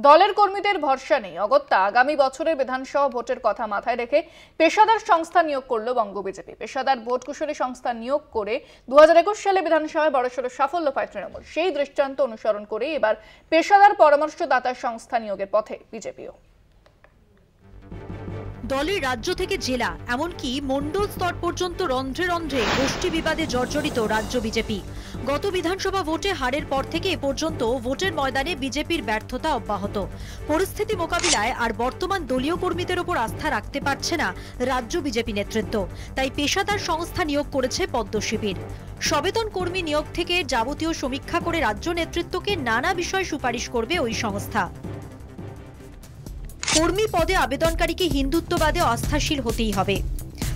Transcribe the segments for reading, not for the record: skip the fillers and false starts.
দলের কর্মীদের ভরসা নেই। অগত্যা আগামী বছরের বিধানসভা ভোটের কথা মাথায় রেখে পেশাদার সংস্থা নিয়োগ করলো বঙ্গ বিজেপি। পেশাদার ভোট কুশলী সংস্থা নিয়োগ করে 2021 সালে বিধানসভায় বড়সড় সাফল্য পায় তৃণমূল। সেই দৃষ্টান্ত অনুসরণ করে এবার পেশাদার পরামর্শদাতা সংস্থা নিয়োগের পথে বিজেপিও। দলের রাজ্য থেকে জেলা এমনকি মণ্ডল স্তর পর্যন্ত রন্ধ্রে রন্ধ্রে গোষ্ঠী বিবাদে জর্জরিত রাজ্য বিজেপি। গত বিধানসভা ভোটে হারের পর থেকে এ পর্যন্ত ভোটের ময়দানে বিজেপির ব্যর্থতা অব্যাহত। পরিস্থিতি মোকাবিলায় আর বর্তমান দলীয় কর্মীদের উপর আস্থা রাখতে পারছে না রাজ্য বিজেপি নেতৃত্ব। তাই পেশাদার সংস্থা নিয়োগ করেছে পদ্ম শিবির। সবেতন কর্মী নিয়োগ থেকে যাবতীয় সমীক্ষা করে রাজ্য নেতৃত্বকে নানা বিষয় সুপারিশ করবে ওই সংস্থা। কর্মী পদে আবেদনকারীকে হিন্দুত্ববাদে আস্থাশীল হতেই হবে।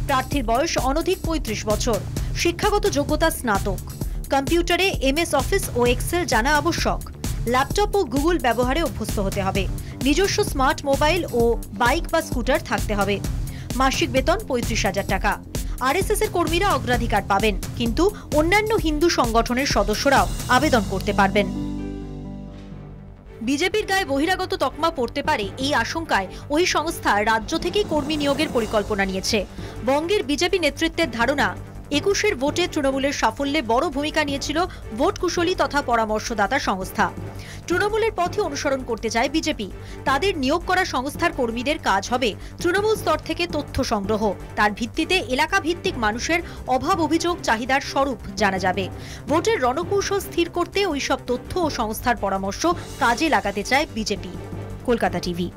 প্রার্থীর বয়স অনধিক 35 বছর। শিক্ষাগত যোগ্যতা স্নাতক। কম্পিউটারে MS অফিস ও এক্সেল জানা আবশ্যক। ল্যাপটপ ও গুগল ব্যবহারে অভ্যস্ত হতে হবে। নিজস্ব স্মার্ট মোবাইল ও বাইক বা স্কুটার থাকতে হবে। মাসিক বেতন 35,000 টাকা। RSS এর কর্মীরা অগ্রাধিকার পাবেন, কিন্তু অন্যান্য হিন্দু সংগঠনের সদস্যরাও আবেদন করতে পারবেন। বিজেপির গায়ে বহিরাগত তকমা পড়তে পারে এই আশঙ্কায় ওই সংস্থা রাজ্য থেকেই কর্মী নিয়োগের পরিকল্পনা নিয়েছে। বঙ্গের বিজেপি নেতৃত্বের ধারণা, 21-এর ভোটে তৃণমূলের সাফল্যে বড় ভূমিকা নিয়েছিল ভোট কুশলী তথা পরামর্শদাতা সংস্থা। তৃণমূলের পথে অনুসরণ করতে চায় বিজেপি। তাদের নিয়োগ করা সংস্থার কর্মীদের কাজ হবে তৃণমূল স্তর থেকে তথ্য সংগ্রহ। তার ভিত্তিতে এলাকা ভিত্তিক মানুষের অভাব অভিযোগ চাহিদার স্বরূপ জানা যাবে। ভোটের রণকৌশল স্থির করতে ওইসব তথ্য ও সংস্থার পরামর্শ কাজে লাগাতে চায় বিজেপি। কলকাতা টিভি।